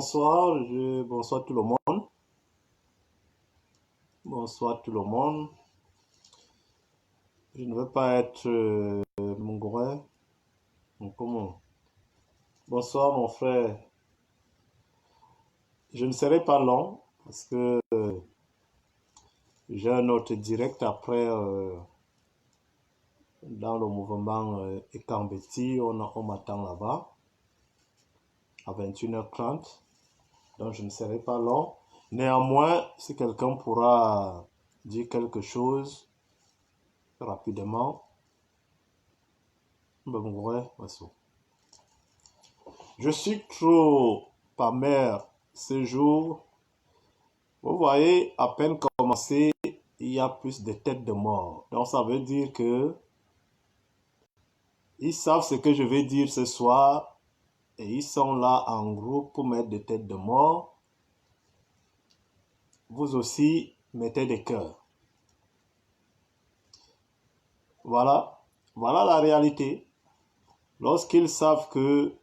bonsoir, bonsoir tout le monde. Bonsoir tout le monde. Je ne veux pas être mongolais. Comment? Bonsoir mon frère. Je ne serai pas long parce que j'ai un autre direct après dans le mouvement Ekambeti. On m'attend là-bas à 21h30. Donc je ne serai pas long. Néanmoins, si quelqu'un pourra dire quelque chose rapidement, je suis trop pas mère ce jour. Vous voyez, à peine commencé, il y a plus de têtes de mort. Donc ça veut dire que ils savent ce que je vais dire ce soir et ils sont là en groupe pour mettre des têtes de mort. Vous aussi, mettez des cœurs. Voilà la réalité. Lorsqu'ils savent que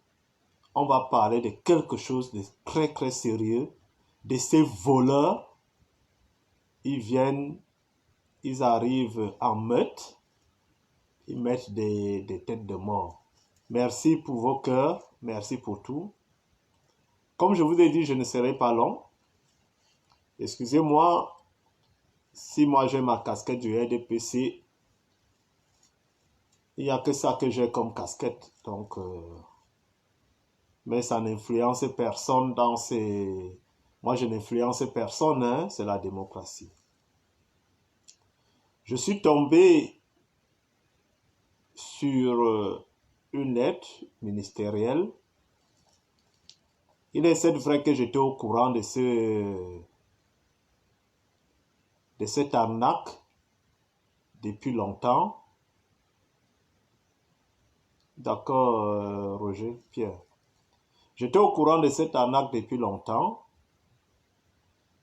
on va parler de quelque chose de très très sérieux, de ces voleurs, ils arrivent en meute, ils mettent des têtes de mort. Merci pour vos cœurs, merci pour tout. Comme je vous ai dit, je ne serai pas long. Excusez-moi si moi j'ai ma casquette du RDPC. Il n'y a que ça que j'ai comme casquette. Donc, mais ça n'influence personne dans ces... Moi, je n'influence personne, hein, c'est la démocratie. Je suis tombé sur une lettre ministérielle. Il est vrai que j'étais au courant de cette arnaque depuis longtemps. D'accord, Roger, Pierre. J'étais au courant de cette arnaque depuis longtemps.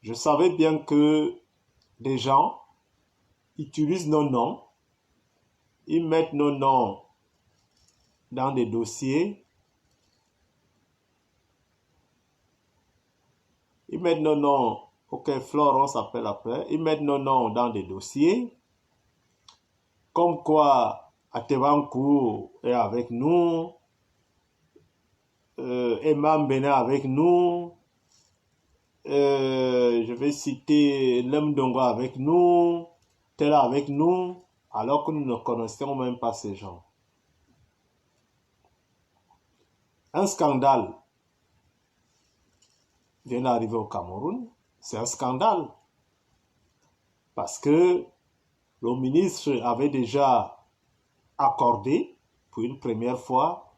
Je savais bien que des gens utilisent nos noms, ils mettent nos noms dans des dossiers, ils mettent nos noms, ok, Florence s'appelle après, ils mettent nos noms dans des dossiers, comme quoi Atevankou est avec nous, Emma Mbena avec nous, je vais citer Lemdongo avec nous, tel avec nous, alors que nous ne connaissons même pas ces gens. Un scandale vient d'arriver au Cameroun, c'est un scandale, parce que le ministre avait déjà accordé, pour une première fois,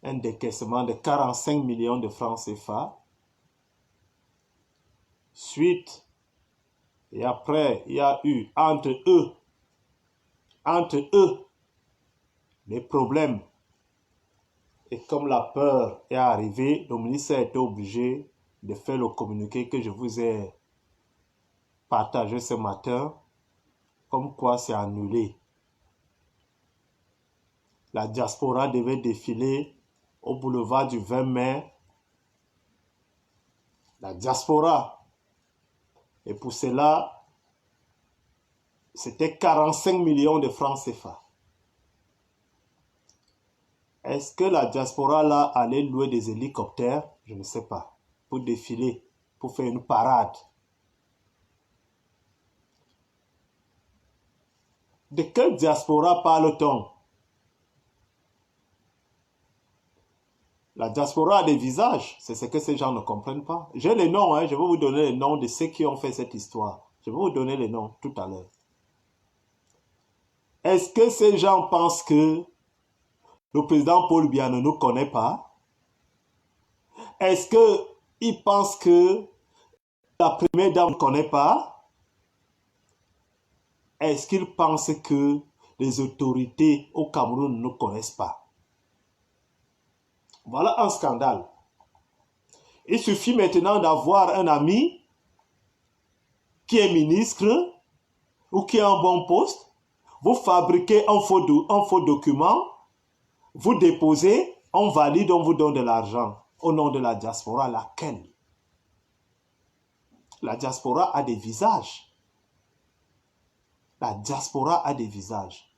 un décaissement de 45 millions de francs CFA. Suite, et après, il y a eu entre eux, des problèmes. Et comme la peur est arrivée, le ministère a été obligé de faire le communiqué que je vous ai partagé ce matin, comme quoi c'est annulé. La diaspora devait défiler au boulevard du 20 mai. La diaspora. Et pour cela, c'était 45 millions de francs CFA. Est-ce que la diaspora là allait louer des hélicoptères? Je ne sais pas. Pour défiler, pour faire une parade. De quelle diaspora parle-t-on? La diaspora a des visages, c'est ce que ces gens ne comprennent pas. J'ai les noms, hein, je vais vous donner les noms de ceux qui ont fait cette histoire. Je vais vous donner les noms tout à l'heure. Est-ce que ces gens pensent que le président Paul Biya ne nous connaît pas? Est-ce qu'ils pensent que la première dame ne connaît pas? Est-ce qu'ils pensent que les autorités au Cameroun ne nous connaissent pas? Voilà un scandale. Il suffit maintenant d'avoir un ami qui est ministre ou qui a un bon poste. Vous fabriquez un faux document, vous déposez, on valide, on vous donne de l'argent. au nom de la diaspora, laquelle? La diaspora a des visages. La diaspora a des visages.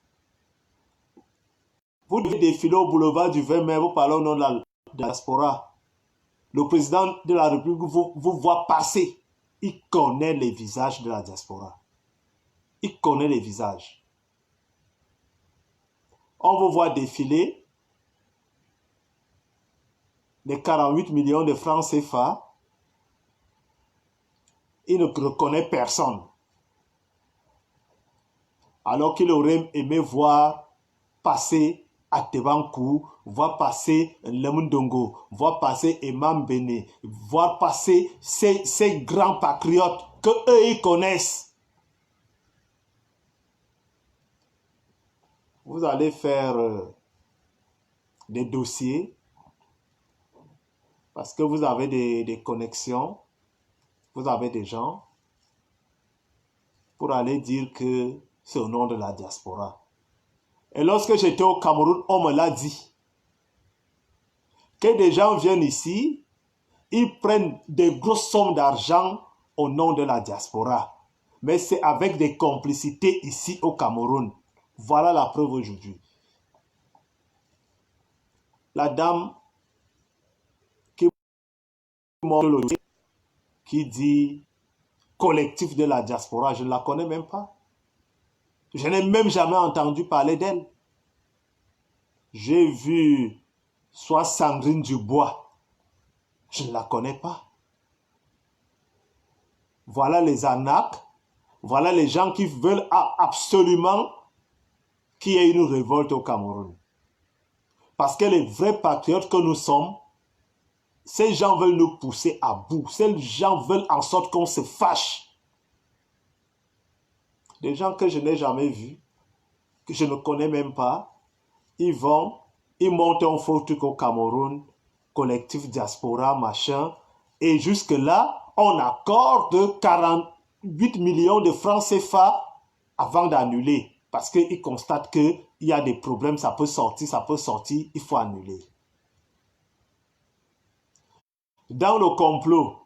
Vous devez défiler au boulevard du 20 mai, vous parlez au nom de la diaspora. Le président de la République vous voit passer. Il connaît les visages de la diaspora. Il connaît les visages. On vous voit défiler les 48 millions de francs CFA. Il ne reconnaît personne. Alors qu'il aurait aimé voir passer Atebankou, voir passer Lemundongo, voir passer Imam Béné, voir passer ces grands patriotes que eux ils connaissent. Vous allez faire des dossiers parce que vous avez des connexions, vous avez des gens pour aller dire que c'est au nom de la diaspora. Et lorsque j'étais au Cameroun, on me l'a dit. Que des gens viennent ici, ils prennent des grosses sommes d'argent au nom de la diaspora. Mais c'est avec des complicités ici au Cameroun. Voilà la preuve aujourd'hui. La dame qui dit collectif de la diaspora, je ne la connais même pas. Je n'ai même jamais entendu parler d'elle. J'ai vu soit Sandrine Dubois. Je ne la connais pas. Voilà les arnaques. Voilà les gens qui veulent absolument qu'il y ait une révolte au Cameroun. Parce que les vrais patriotes que nous sommes, ces gens veulent nous pousser à bout. Ces gens veulent en sorte qu'on se fâche. Des gens que je n'ai jamais vus, que je ne connais même pas, ils montent un faux truc au Cameroun, collectif diaspora, machin, et jusque-là, on accorde 48 millions de francs CFA avant d'annuler, parce qu'ils constatent qu'il y a des problèmes, ça peut sortir, il faut annuler. Dans le complot,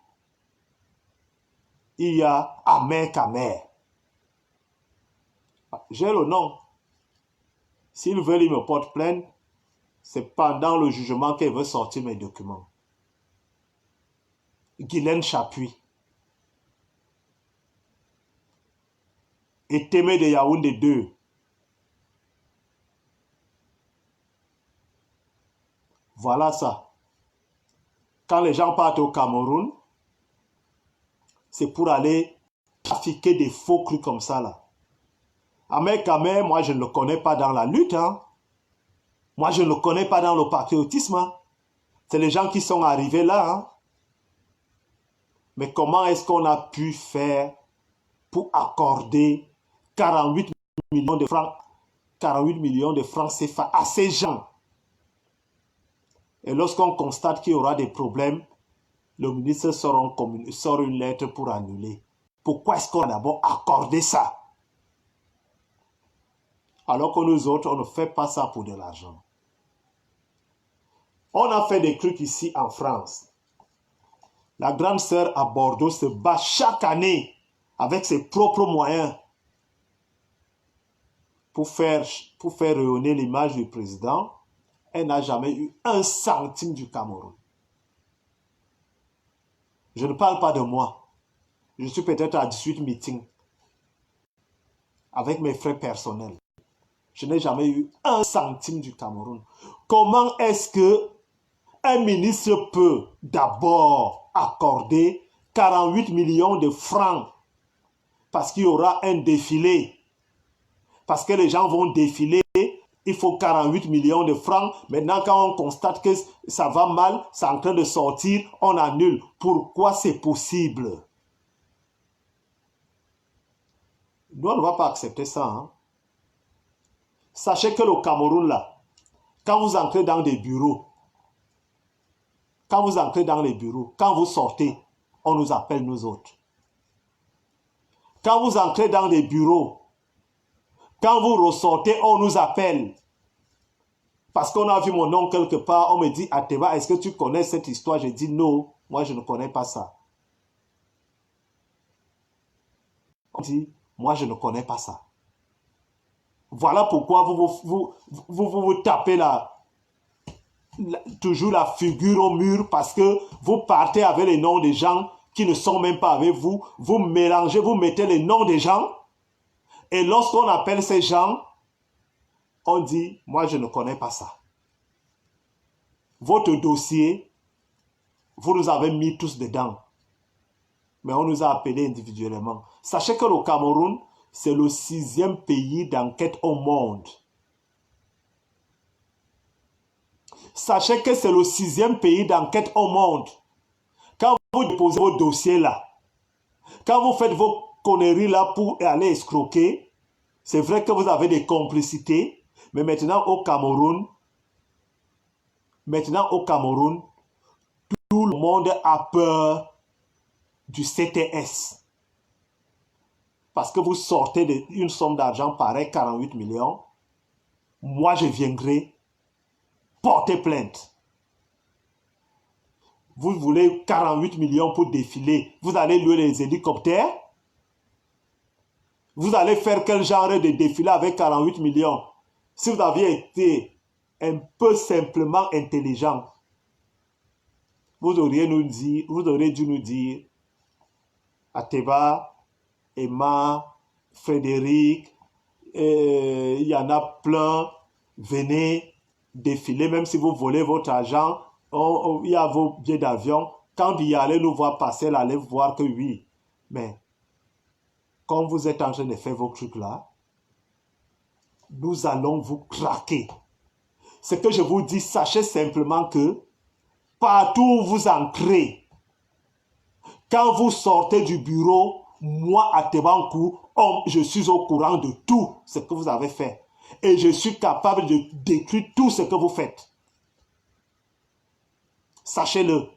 il y a Ahmed Kamer. J'ai le nom. S'ils veulent, ils me portent plainte. C'est pendant le jugement qu'ils veulent sortir mes documents. Guylaine Chapuis. Et Témé de Yaoundé 2. Voilà ça. Quand les gens partent au Cameroun, c'est pour aller trafiquer des faux crus comme ça là. Ahmed Kamer, moi je ne le connais pas dans la lutte. Hein. Moi je ne le connais pas dans le patriotisme. Hein. C'est les gens qui sont arrivés là. Hein. Mais comment est-ce qu'on a pu faire pour accorder 48 millions de francs CFA à ces gens? Et lorsqu'on constate qu'il y aura des problèmes, le ministre sort une lettre pour annuler. Pourquoi est-ce qu'on a d'abord accordé ça? Alors que nous autres, on ne fait pas ça pour de l'argent. On a fait des trucs ici en France. La grande sœur à Bordeaux se bat chaque année avec ses propres moyens pour faire rayonner l'image du président. Elle n'a jamais eu un centime du Cameroun. Je ne parle pas de moi. Je suis peut-être à 18 meetings avec mes frais personnels. Je n'ai jamais eu un centime du Cameroun. Comment est-ce que un ministre peut d'abord accorder 48 millions de francs parce qu'il y aura un défilé, parce que les gens vont défiler, il faut 48 millions de francs. Maintenant, quand on constate que ça va mal, c'est en train de sortir, on annule. Pourquoi c'est possible? Nous, on ne va pas accepter ça. Hein? Sachez que le Cameroun, là, quand vous entrez dans des bureaux, quand vous sortez, on nous appelle nous autres. Quand vous entrez dans des bureaux, quand vous ressortez, on nous appelle. Parce qu'on a vu mon nom quelque part, on me dit, Ateba, est-ce que tu connais cette histoire? J'ai dit non, moi je ne connais pas ça. On dit, moi je ne connais pas ça. Voilà pourquoi vous tapez toujours la figure au mur, parce que vous partez avec les noms des gens qui ne sont même pas avec vous. Vous mélangez, vous mettez les noms des gens. Et lorsqu'on appelle ces gens, on dit, moi je ne connais pas ça. Votre dossier, vous nous avez mis tous dedans. Mais on nous a appelés individuellement. Sachez que le Cameroun, c'est le 6e pays d'enquête au monde. Sachez que c'est le 6e pays d'enquête au monde. Quand vous déposez vos dossiers là, quand vous faites vos conneries là pour aller escroquer, c'est vrai que vous avez des complicités, mais maintenant au Cameroun, tout le monde a peur du CTS. Parce que vous sortez d'une somme d'argent pareille, 48 millions, moi je viendrai porter plainte. Vous voulez 48 millions pour défiler, vous allez louer les hélicoptères? Vous allez faire quel genre de défilé avec 48 millions? Si vous aviez été un peu simplement intelligent, vous auriez dû nous dire, Ateba, Emma, Frédéric, il y en a plein, venez défiler, même si vous volez votre argent, il y a vos billets d'avion. Quand vous y allez nous voir passer, allez voir que oui. Mais quand vous êtes en train de faire vos trucs là, nous allons vous craquer. Ce que je vous dis, sachez simplement que partout où vous entrez, quand vous sortez du bureau, moi, à Tebankou, je suis au courant de tout ce que vous avez fait. Et je suis capable de décrire tout ce que vous faites. Sachez-le.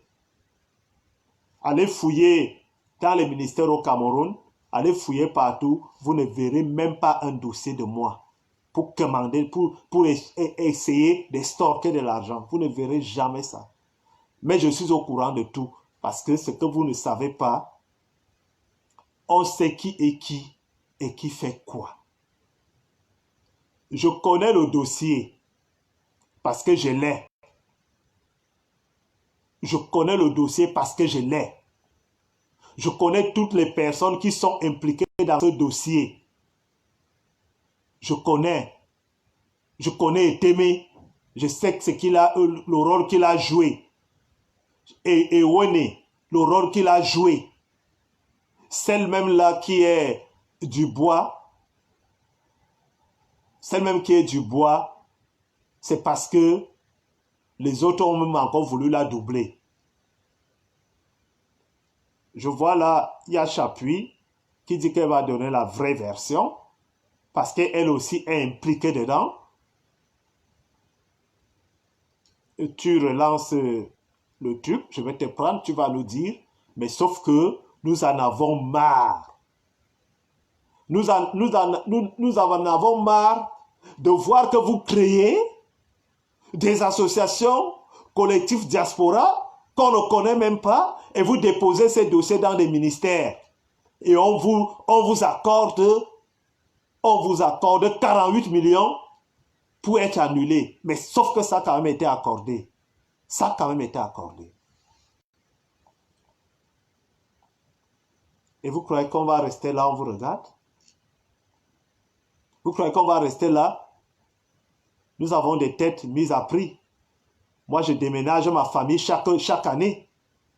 Allez fouiller dans les ministères au Cameroun, allez fouiller partout, vous ne verrez même pas un dossier de moi pour commander, pour essayer d'extorquer de l'argent. Vous ne verrez jamais ça. Mais je suis au courant de tout, parce que ce que vous ne savez pas, on sait qui est qui et qui fait quoi. Je connais le dossier parce que je l'ai. Je connais le dossier parce que je l'ai. Je connais toutes les personnes qui sont impliquées dans ce dossier. Je connais Etemé. Je sais le rôle qu'il a joué. Et Wene, le rôle qu'il a joué. Celle même là qui est du bois, c'est parce que les autres ont même encore voulu la doubler. Je vois là, il y a Chapuis qui dit qu'elle va donner la vraie version parce qu'elle aussi est impliquée dedans. Et tu relances le truc, je vais te prendre, tu vas nous dire, mais sauf que nous en avons marre. Nous en avons marre de voir que vous créez des associations collectives diaspora qu'on ne connaît même pas et vous déposez ces dossiers dans des ministères. Et on vous accorde 48 millions pour être annulé. Mais sauf que ça a quand même été accordé. Ça a quand même été accordé. Et vous croyez qu'on va rester là, on vous regarde? Vous croyez qu'on va rester là? Nous avons des têtes mises à prix. Moi, je déménage ma famille chaque année.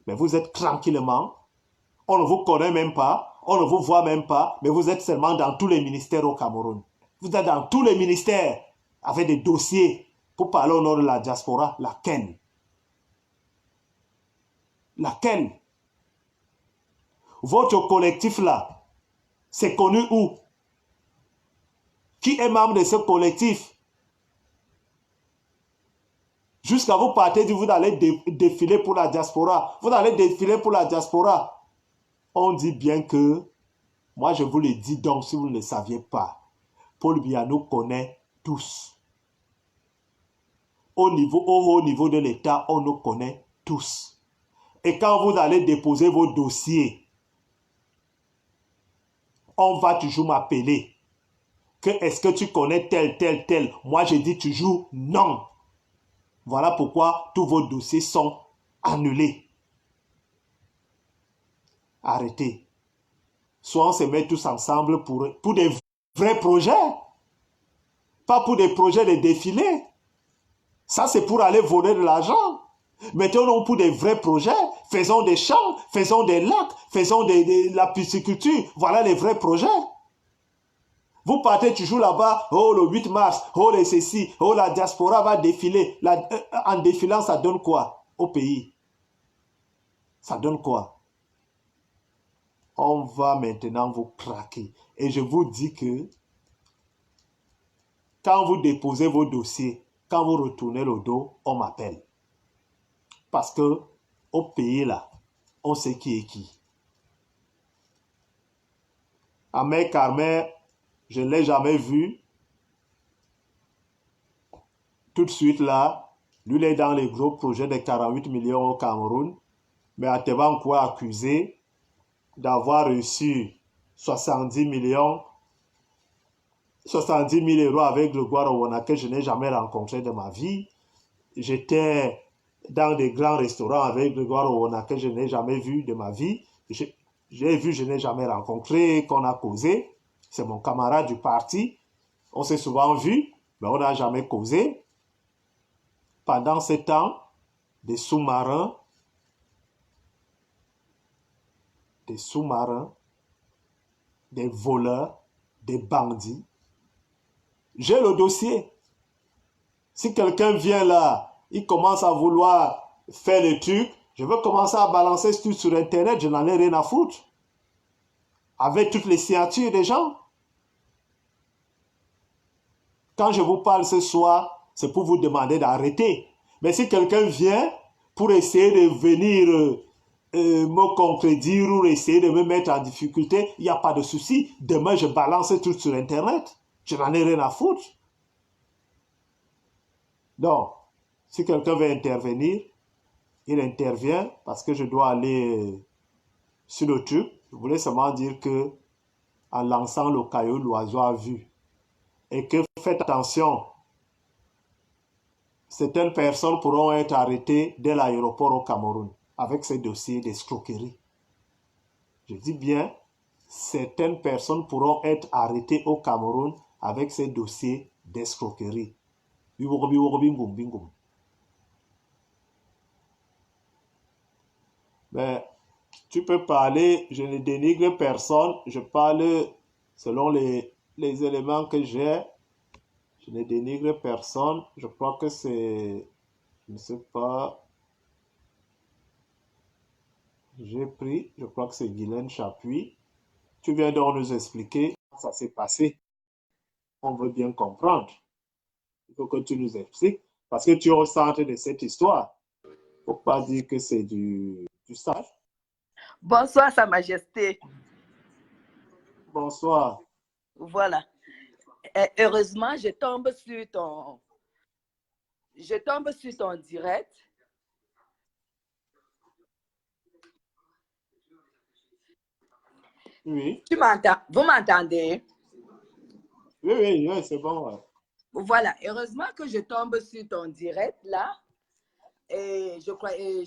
Mais vous êtes tranquillement. On ne vous connaît même pas. On ne vous voit même pas. Mais vous êtes seulement dans tous les ministères au Cameroun. Vous êtes dans tous les ministères avec des dossiers pour parler au nom de la diaspora. Laquelle? Laquelle? Votre collectif là, c'est connu où? Qui est membre de ce collectif? Jusqu'à vous partez, vous allez défiler pour la diaspora. Vous allez défiler pour la diaspora. On dit bien que, moi je vous le dis donc si vous ne le saviez pas, Paul Biya nous connaît tous. au haut niveau de l'État, on nous connaît tous. Et quand vous allez déposer vos dossiers, on va toujours m'appeler. Est-ce que tu connais tel, tel, tel? Moi, je dis toujours non. Voilà pourquoi tous vos dossiers sont annulés. Arrêtez. Soit on se met tous ensemble pour des vrais projets. Pas pour des projets de défilés. Ça, c'est pour aller voler de l'argent. Mettons-nous pour des vrais projets. Faisons des champs, faisons des lacs, faisons de la pisciculture. Voilà les vrais projets. Vous partez toujours là-bas, oh le 8 mars, oh les ceci, oh la diaspora va défiler. En défilant, ça donne quoi au pays? Ça donne quoi? On va maintenant vous craquer. Et je vous dis que quand vous déposez vos dossiers, quand vous retournez le dos, on m'appelle. Parce que au pays là, on sait qui est qui. Ahmed Carmer, je ne l'ai jamais vu. Tout de suite là, lui il est dans les gros projets de 48 millions au Cameroun. Mais Atebankou est accusé d'avoir reçu 70 millions, 70 000 euros avec le Guarawana que je n'ai jamais rencontré de ma vie. J'étais dans des grands restaurants avec le Guarawana que je n'ai jamais vu de ma vie. J'ai vu, je n'ai jamais rencontré, qu'on a causé. C'est mon camarade du parti. On s'est souvent vu, mais on n'a jamais causé. Pendant ce temps, des sous-marins, des voleurs, des bandits. J'ai le dossier. Si quelqu'un vient là, il commence à vouloir faire le truc, je veux commencer à balancer ce truc sur Internet, je n'en ai rien à foutre. Avec toutes les signatures des gens. Quand je vous parle ce soir, c'est pour vous demander d'arrêter. Mais si quelqu'un vient pour essayer de venir me contredire ou essayer de me mettre en difficulté, il n'y a pas de souci. Demain, je balance tout sur Internet. Je n'en ai rien à foutre. Donc, si quelqu'un veut intervenir, il intervient parce que je dois aller sur le truc. Je voulais seulement dire que en lançant le caillou, l'oiseau a vu. Et que faites attention, certaines personnes pourront être arrêtées dès l'aéroport au Cameroun avec ces dossiers d'escroquerie. Je dis bien, certaines personnes pourront être arrêtées au Cameroun avec ces dossiers d'escroquerie. Mais tu peux parler, je ne dénigre personne, je parle selon les éléments que j'ai. Je ne dénigre personne, je crois que c'est, je ne sais pas, j'ai pris, je crois que c'est Guylaine Chapuis. Tu viens donc nous expliquer comment ça s'est passé. On veut bien comprendre. Il faut que tu nous expliques, parce que tu es au centre de cette histoire. Il ne faut pas dire que c'est du stage. Bonsoir, Sa Majesté. Bonsoir. Voilà. Et heureusement, je tombe sur ton direct. Oui. Tu m'entends? Vous m'entendez? Oui, c'est bon. Ouais. Voilà. Heureusement que je tombe sur ton direct là. Et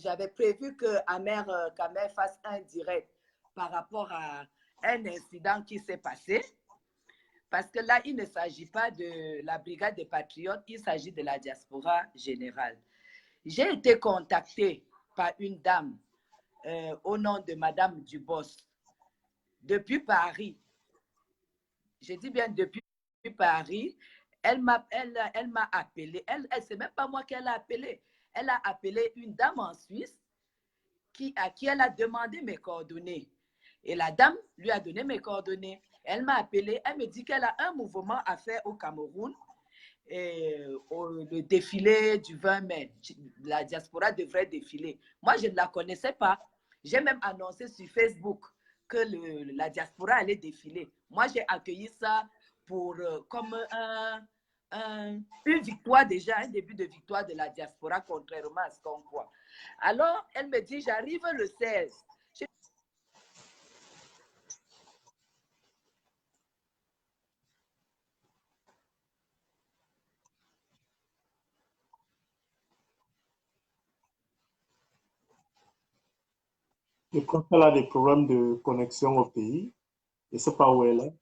j'avais prévu que Ahmed Carmer fasse un direct par rapport à un incident qui s'est passé. Parce que là, il ne s'agit pas de la brigade des patriotes, il s'agit de la diaspora générale. J'ai été contactée par une dame au nom de Madame Dubos depuis Paris. Je dis bien depuis Paris. Elle m'a appelé. C'est même pas moi qu'elle a appelé. Elle a appelé une dame en Suisse à qui elle a demandé mes coordonnées. Et la dame lui a donné mes coordonnées. Elle m'a appelé, elle me dit qu'elle a un mouvement à faire au Cameroun. Le défilé du 20 mai, la diaspora devrait défiler. Moi, je ne la connaissais pas. J'ai même annoncé sur Facebook que la diaspora allait défiler. Moi, j'ai accueilli ça comme une victoire déjà, un début de victoire de la diaspora, contrairement à ce qu'on croit. Alors, elle me dit, j'arrive le 16. Je crois qu'elle a des problèmes de connexion au pays. Je ne sais pas où elle est.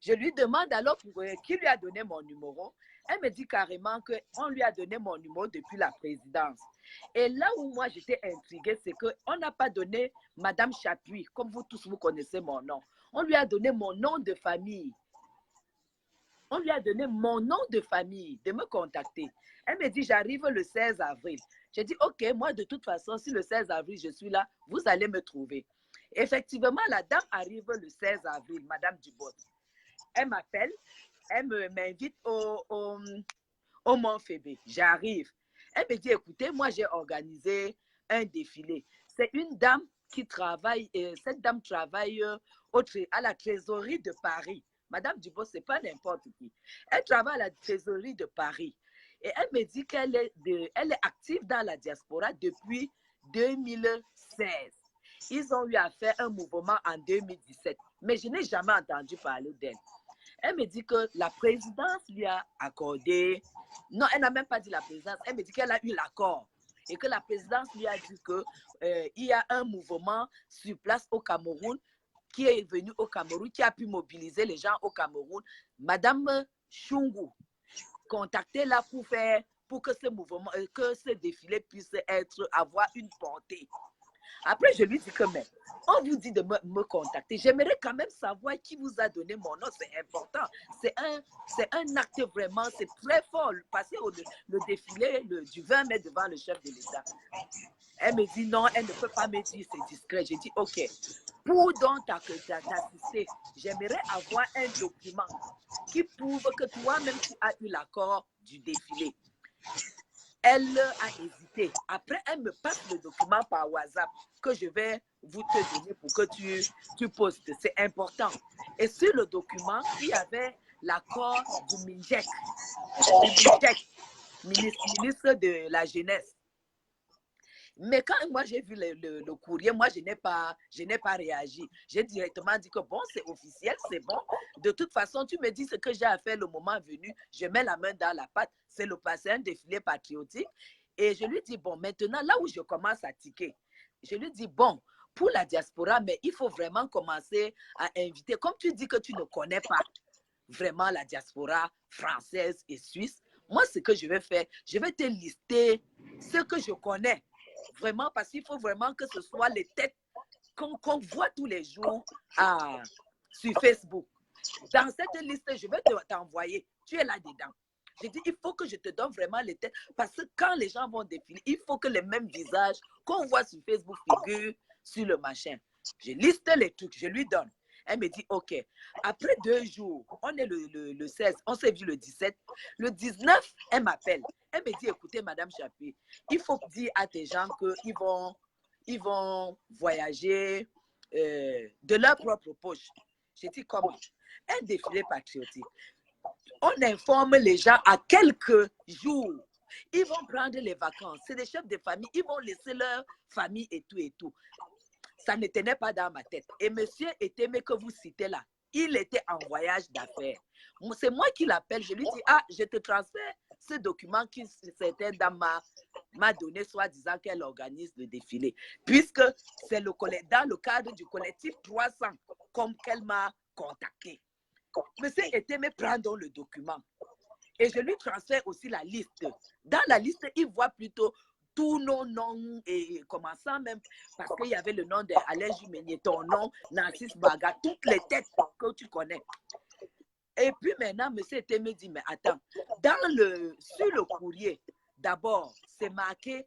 Je lui demande alors qui lui a donné mon numéro. Elle me dit carrément qu'on lui a donné mon numéro depuis la présidence. Et là où moi j'étais intriguée, c'est qu'on n'a pas donné Madame Chapuis, comme vous tous vous connaissez mon nom. On lui a donné mon nom de famille. On lui a donné mon nom de famille, de me contacter. Elle me dit, j'arrive le 16 avril. J'ai dit, OK, moi de toute façon, si le 16 avril je suis là, vous allez me trouver. Effectivement, la dame arrive le 16 avril, Madame Dubot. Elle m'appelle, elle m'invite au Mont Fébé. J'arrive. Elle me dit, écoutez, moi j'ai organisé un défilé. C'est une dame qui travaille, cette dame travaille à la trésorerie de Paris. Madame Dubos, ce n'est pas n'importe qui. Elle travaille à la trésorerie de Paris. Et elle me dit qu'elle est active dans la diaspora depuis 2016. Ils ont eu à faire un mouvement en 2017. Mais je n'ai jamais entendu parler d'elle. Elle me dit que la présidence lui a accordé. Non, elle n'a même pas dit la présidence. Elle me dit qu'elle a eu l'accord. Et que la présidence lui a dit qu'il y a un mouvement sur place au Cameroun qui est venu au Cameroun, qui a pu mobiliser les gens au Cameroun. Madame Chungu, contactez-la pour que ce mouvement, que ce défilé puisse avoir une portée. Après, je lui dis que même, on vous dit de me contacter. J'aimerais quand même savoir qui vous a donné mon nom. C'est important. C'est un acte vraiment, c'est très fort. Passer le défilé du 20 mai devant le chef de l'État. Elle me dit non, elle ne peut pas me dire, c'est discret. J'ai dit OK. Pour donc t'assister, j'aimerais avoir un document qui prouve que toi-même tu as eu l'accord du défilé. Elle a hésité. Après, elle me passe le document par WhatsApp que je vais vous te donner pour que tu postes. C'est important. Et sur le document, il y avait l'accord du MINJEC, ministre de la Jeunesse. Mais quand moi j'ai vu le courrier, moi je n'ai pas réagi. J'ai directement dit que bon, c'est officiel, c'est bon. De toute façon, tu me dis ce que j'ai à faire le moment venu, je mets la main dans la pâte. C'est un défilé patriotique. Et je lui dis, bon, maintenant, là où je commence à tiquer, je lui dis, bon, pour la diaspora, mais il faut vraiment commencer à inviter. Comme tu dis que tu ne connais pas vraiment la diaspora française et suisse, moi, ce que je vais faire, je vais te lister ce que je connais. Vraiment, parce qu'il faut vraiment que ce soit les têtes qu'on voit tous les jours sur Facebook. Dans cette liste, je vais t'envoyer. Tu es là-dedans. J'ai dit, il faut que je te donne vraiment les têtes. Parce que quand les gens vont défiler, il faut que les mêmes visages qu'on voit sur Facebook figurent sur le machin. Je liste les trucs, je lui donne. Elle me dit, OK. Après 2 jours, on est le 16, on s'est vu le 17. Le 19, elle m'appelle. Elle me dit, écoutez, Madame Chapuis, il faut dire à tes gens qu'ils vont voyager de leur propre poche. J'ai dit, comment? Un défilé patriotique. On informe les gens à quelques jours. Ils vont prendre les vacances. C'est des chefs de famille. Ils vont laisser leur famille et tout et tout. Ça ne tenait pas dans ma tête. Et monsieur Etemé que vous citez là, il était en voyage d'affaires. C'est moi qui l'appelle. Je lui dis, ah, je te transfère ce document que cette dame m'a donné, soi-disant qu'elle organise le défilé. Puisque c'est dans le cadre du collectif 300 comme qu'elle m'a contacté. Monsieur Etemé prend donc le document. Et je lui transfère aussi la liste. Dans la liste, il voit plutôt tous nos noms, et commençant même, parce qu'il y avait le nom d'Alain Jumenier, ton nom, Narcisse Baga, toutes les têtes que tu connais. Et puis maintenant, M. Etemé dit, mais attends, sur le courrier, d'abord, c'est marqué